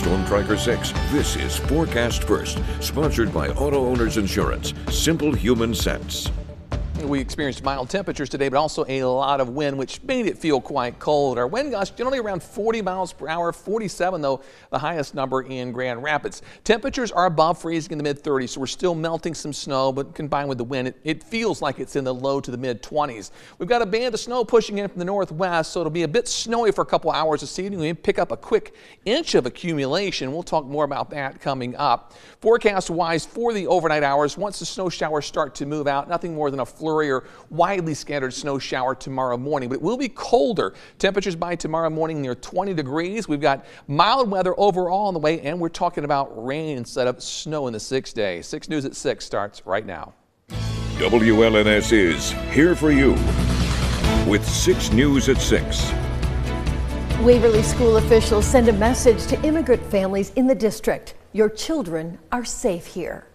Storm Tracker 6. This is Forecast First, sponsored by Auto Owners Insurance. Simple human sense. We experienced mild temperatures today, but also a lot of wind, which made it feel quite cold. Our wind gusts generally around 40 miles per hour, 47 though, the highest number in Grand Rapids. Temperatures are above freezing in the mid-30s, so we're still melting some snow, but combined with the wind, it feels like it's in the low to the mid-20s. We've got a band of snow pushing in from the northwest, so it'll be a bit snowy for a couple hours this evening. We pick up a quick inch of accumulation. We'll talk more about that coming up. Forecast-wise for the overnight hours, once the snow showers start to move out, nothing more than a flurry or widely scattered snow shower tomorrow morning, but it will be colder. Temperatures by tomorrow morning near 20 degrees. We've got mild weather overall on the way, and we're talking about rain instead of snow in the 6 days. 6 News at 6 starts right now. WLNS is here for you with 6 News at 6. Waverly school officials send a message to immigrant families in the district. Your children are safe here.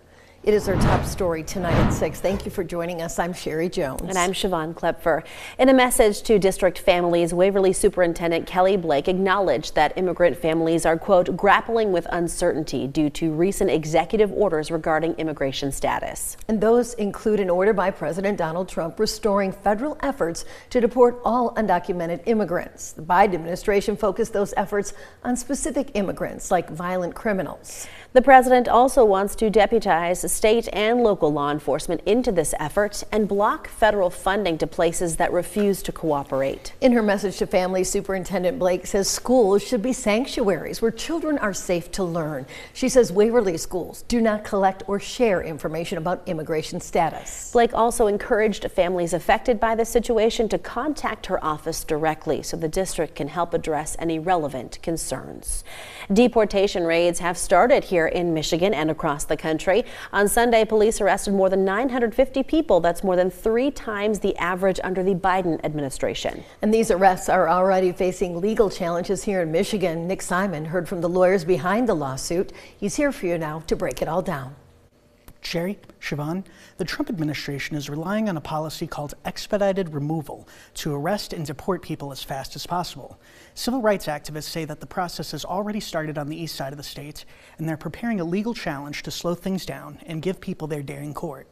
It is our top story tonight at 6. Thank you for joining us. I'm Sherry Jones. And I'm Siobhan Klepfer. In a message to district families, Waverly Superintendent Kelly Blake acknowledged that immigrant families are, quote, grappling with uncertainty due to recent executive orders regarding immigration status. And those include an order by President Donald Trump restoring federal efforts to deport all undocumented immigrants. The Biden administration focused those efforts on specific immigrants like violent criminals. The president also wants to deputize state and local law enforcement into this effort and block federal funding to places that refuse to cooperate. In her message to families, Superintendent Blake says schools should be sanctuaries where children are safe to learn. She says Waverly schools do not collect or share information about immigration status. Blake also encouraged families affected by the situation to contact her office directly so the district can help address any relevant concerns. Deportation raids have started here in Michigan and across the country. On Sunday, police arrested more than 950 people. That's more than 3 times the average under the Biden administration. And these arrests are already facing legal challenges here in Michigan. Nick Simon heard from the lawyers behind the lawsuit. He's here for you now to break it all down. Sherry, Siobhan, the Trump administration is relying on a policy called expedited removal to arrest and deport people as fast as possible. Civil rights activists say that the process has already started on the east side of the state, and they're preparing a legal challenge to slow things down and give people their day in court.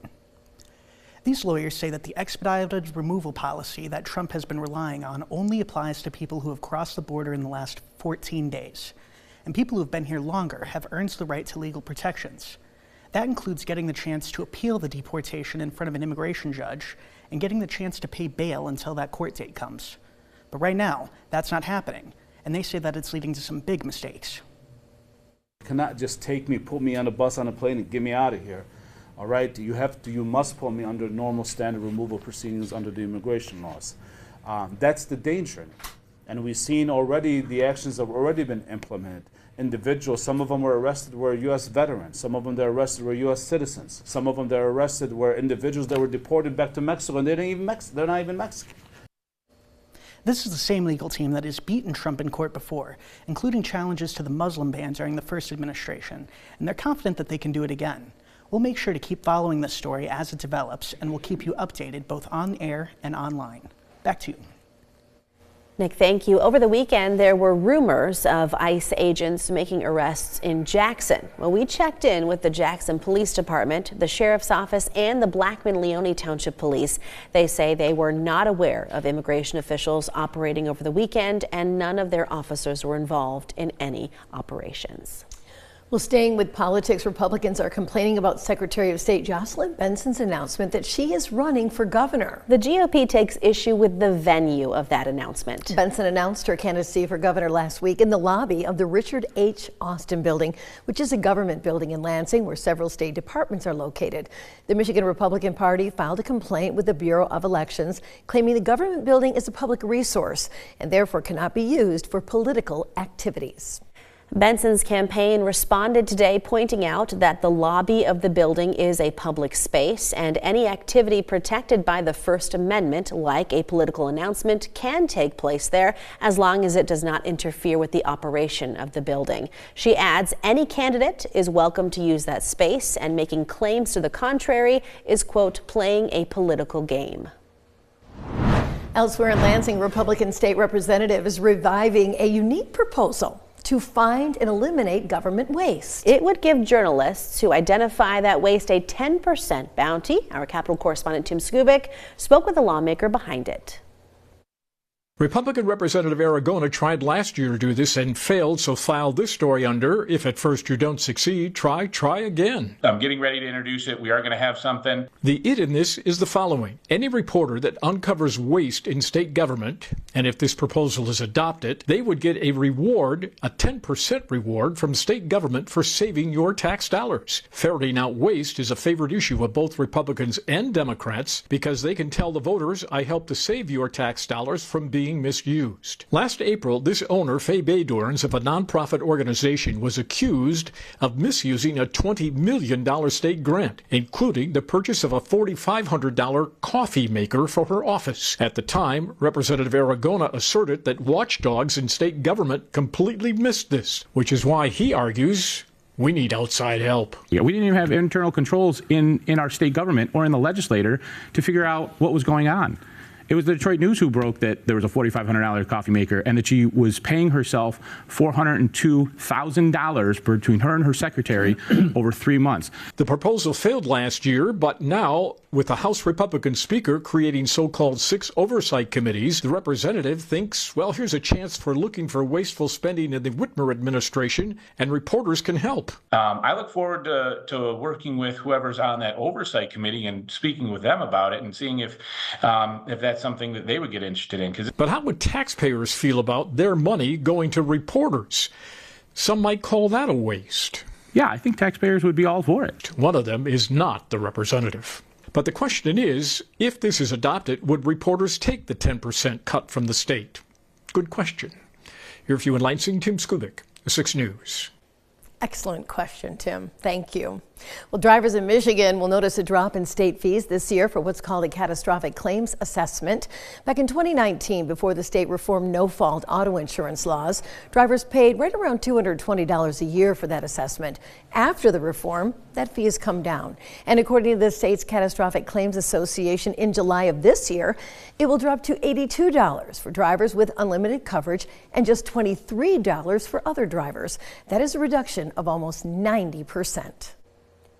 These lawyers say that the expedited removal policy that Trump has been relying on only applies to people who have crossed the border in the last 14 days. And people who have been here longer have earned the right to legal protections. That includes getting the chance to appeal the deportation in front of an immigration judge and getting the chance to pay bail until that court date comes. But right now, that's not happening, and they say that it's leading to some big mistakes. You cannot just take me, put me on a bus, on a plane, and get me out of here. All right, you must put me under normal standard removal proceedings under the immigration laws. That's the danger. And we've seen already the actions have already been implemented. Individuals, some of them were arrested were U.S. veterans. Some of them they're arrested were U.S. citizens. Some of them they're arrested were individuals that were deported back to Mexico, and they're not even Mexican. This is the same legal team that has beaten Trump in court before, including challenges to the Muslim ban during the first administration, and they're confident that they can do it again. We'll make sure to keep following this story as it develops, and we'll keep you updated both on air and online. Back to you. Nick, thank you. Over the weekend, there were rumors of ICE agents making arrests in Jackson. Well, we checked in with the Jackson Police Department, the Sheriff's Office, and the Blackman-Leone Township Police. They say they were not aware of immigration officials operating over the weekend, and none of their officers were involved in any operations. Well, staying with politics, Republicans are complaining about Secretary of State Jocelyn Benson's announcement that she is running for governor. The GOP takes issue with the venue of that announcement. Benson announced her candidacy for governor last week in the lobby of the Richard H. Austin Building, which is a government building in Lansing where several state departments are located. The Michigan Republican Party filed a complaint with the Bureau of Elections, claiming the government building is a public resource and therefore cannot be used for political activities. Benson's campaign responded today, pointing out that the lobby of the building is a public space and any activity protected by the First Amendment, like a political announcement, can take place there as long as it does not interfere with the operation of the building. She adds any candidate is welcome to use that space, and making claims to the contrary is, quote, playing a political game. Elsewhere in Lansing, Republican State Representative is reviving a unique proposal to find and eliminate government waste. It would give journalists who identify that waste a 10% bounty. Our Capitol correspondent Tim Skubic spoke with the lawmaker behind it. Republican Representative Aragona tried last year to do this and failed, so filed this story under, if at first you don't succeed, try again. I'm getting ready to introduce it. We are going to have something. The it in this is the following. Any reporter that uncovers waste in state government, and if this proposal is adopted, they would get a reward, a 10% reward from state government for saving your tax dollars. Ferreting out waste is a favorite issue of both Republicans and Democrats because they can tell the voters, I helped to save your tax dollars from being misused. Last April, this owner, Faye Baydorns, of a nonprofit organization, was accused of misusing a $20 million state grant, including the purchase of a $4,500 coffee maker for her office. At the time, Representative Aragona asserted that watchdogs in state government completely missed this, which is why he argues we need outside help. Yeah, we didn't even have internal controls in our state government or in the legislature to figure out what was going on. It was the Detroit News who broke that there was a $4,500 coffee maker and that she was paying herself $402,000 between her and her secretary over 3 months. The proposal failed last year, but now, with the House Republican Speaker creating so-called 6 oversight committees, the representative thinks, well, here's a chance for looking for wasteful spending in the Whitmer administration, and reporters can help. I look forward to working with whoever's on that oversight committee and speaking with them about it and seeing if that's something that they would get interested in. But how would taxpayers feel about their money going to reporters? Some might call that a waste. Yeah, I think taxpayers would be all for it. One of them is not the representative. But the question is, if this is adopted, would reporters take the 10% cut from the state? Good question. Your view in Lansing, Tim Skubic, 6 News. Excellent question, Tim. Thank you. Well, drivers in Michigan will notice a drop in state fees this year for what's called a catastrophic claims assessment. Back in 2019, before the state reformed no-fault auto insurance laws, drivers paid right around $220 a year for that assessment. After the reform, that fee has come down. And according to the state's Catastrophic Claims Association, in July of this year, it will drop to $82 for drivers with unlimited coverage and just $23 for other drivers. That is a reduction of almost 90%.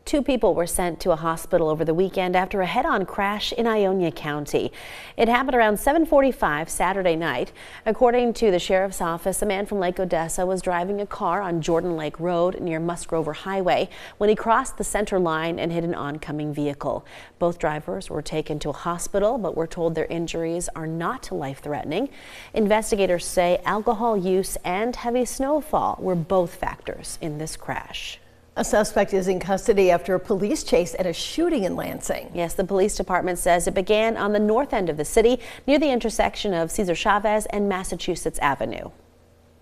2 people were sent to a hospital over the weekend after a head-on crash in Ionia County. It happened around 7:45 Saturday night. According to the sheriff's office, a man from Lake Odessa was driving a car on Jordan Lake Road near Musgrover Highway when he crossed the center line and hit an oncoming vehicle. Both drivers were taken to a hospital, but were told their injuries are not life-threatening. Investigators say alcohol use and heavy snowfall were both factors in this crash. A suspect is in custody after a police chase and a shooting in Lansing. Yes, the police department says it began on the north end of the city near the intersection of Cesar Chavez and Massachusetts Avenue.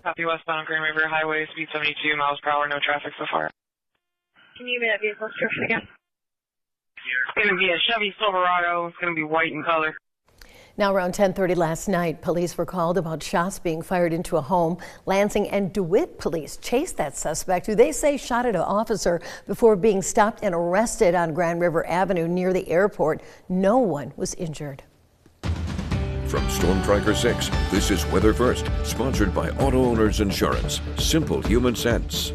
Copy westbound Grand River Highway, speed 72 miles per hour, no traffic so far. Can you give me that vehicle description again? It's going to be a Chevy Silverado. It's going to be white in color. Now, around 10:30 last night, police were called about shots being fired into a home. Lansing and DeWitt police chased that suspect, who they say shot at an officer before being stopped and arrested on Grand River Avenue near the airport. No one was injured. From Storm Tracker 6, this is Weather First, sponsored by Auto Owners Insurance. Simple human sense.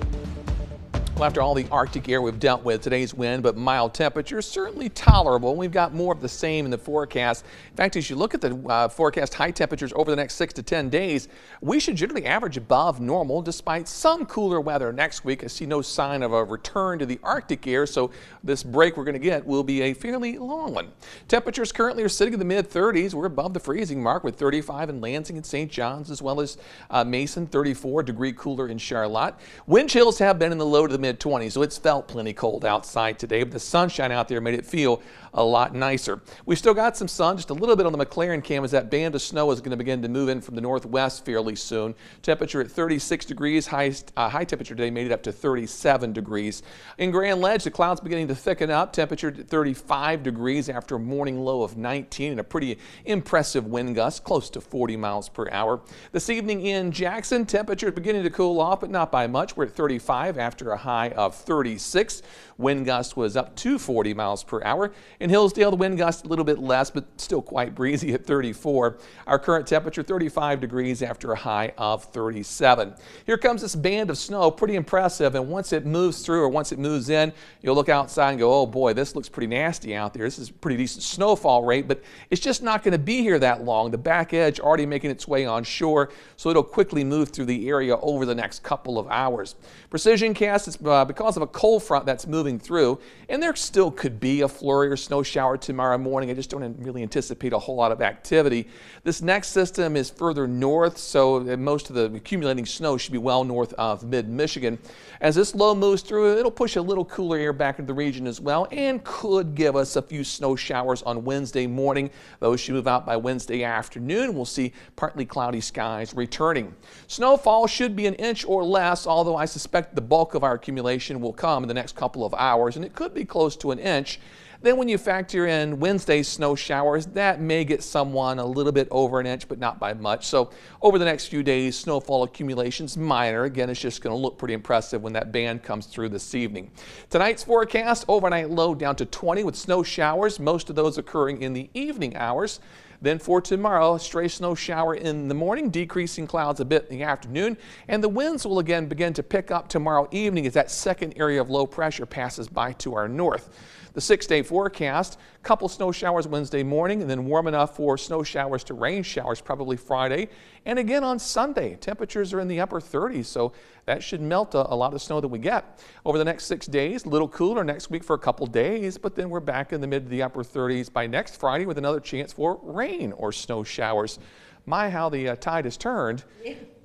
Well, after all the Arctic air we've dealt with, today's wind, but mild temperatures, certainly tolerable. We've got more of the same in the forecast. In fact, as you look at the forecast high temperatures over the next 6 to 10 days, we should generally average above normal despite some cooler weather next week. I see no sign of a return to the Arctic air, so this break we're going to get will be a fairly long one. Temperatures currently are sitting in the mid-30s. We're above the freezing mark with 35 in Lansing and St. John's, as well as Mason, 34-degree cooler in Charlotte. Wind chills have been in the low to the mid-20s, so it's felt plenty cold outside today, but the sunshine out there made it feel a lot nicer. We've still got some sun, just a little bit on the McLaren cam, as that band of snow is going to begin to move in from the northwest fairly soon. Temperature at 36 degrees, high temperature today made it up to 37 degrees. In Grand Ledge, the clouds beginning to thicken up. Temperature at 35 degrees after a morning low of 19 and a pretty impressive wind gust, close to 40 miles per hour. This evening in Jackson, temperature beginning to cool off, but not by much. We're at 35 after a high high of 36. Wind gust was up to 40 miles per hour. In Hillsdale, the wind gust a little bit less, but still quite breezy at 34. Our current temperature 35 degrees after a high of 37. Here comes this band of snow, pretty impressive, and once it moves through or once it moves in, you'll look outside and go, oh boy, this looks pretty nasty out there. This is a pretty decent snowfall rate, but it's just not going to be here that long. The back edge already making its way on shore, so it'll quickly move through the area over the next couple of hours. Precision cast is because of a cold front that's moving through, and there still could be a flurry or snow shower tomorrow morning. I just don't really anticipate a whole lot of activity. This next system is further north, so most of the accumulating snow should be well north of mid-Michigan. As this low moves through, it'll push a little cooler air back into the region as well and could give us a few snow showers on Wednesday morning. Those should move out by Wednesday afternoon. We'll see partly cloudy skies returning. Snowfall should be an inch or less, although I suspect the bulk of our accumulation will come in the next couple of hours, and it could be close to an inch. Then when you factor in Wednesday's snow showers, that may get someone a little bit over an inch, but not by much. So over the next few days, snowfall accumulation's minor. Again, it's just going to look pretty impressive when that band comes through this evening. Tonight's forecast, overnight low down to 20 with snow showers, most of those occurring in the evening hours. Then for tomorrow, a stray snow shower in the morning, decreasing clouds a bit in the afternoon, and the winds will again begin to pick up tomorrow evening as that second area of low pressure passes by to our north. The 6-day forecast, couple snow showers Wednesday morning, and then warm enough for snow showers to rain showers probably Friday. And again on Sunday, temperatures are in the upper 30s, so that should melt a lot of snow that we get. Over the next 6 days, a little cooler next week for a couple days, but then we're back in the mid to the upper 30s by next Friday with another chance for rain or snow showers. My, how the tide has turned.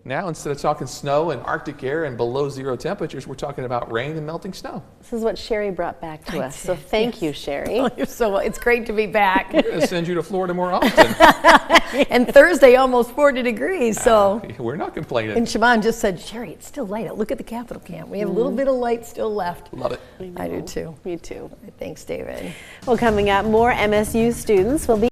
Now, instead of talking snow and Arctic air and below zero temperatures, we're talking about rain and melting snow. This is what Sherry brought back to us, so thank you, Sherry. Oh, it's great to be back. We're going to send you to Florida more often. And Thursday, almost 40 degrees, so. We're not complaining. And Siobhan just said, Sherry, it's still light out. Look at the Capitol camp. We have a little bit of light still left. Love it. I do too. Me too. Thanks, David. Well, coming up, more MSU students will be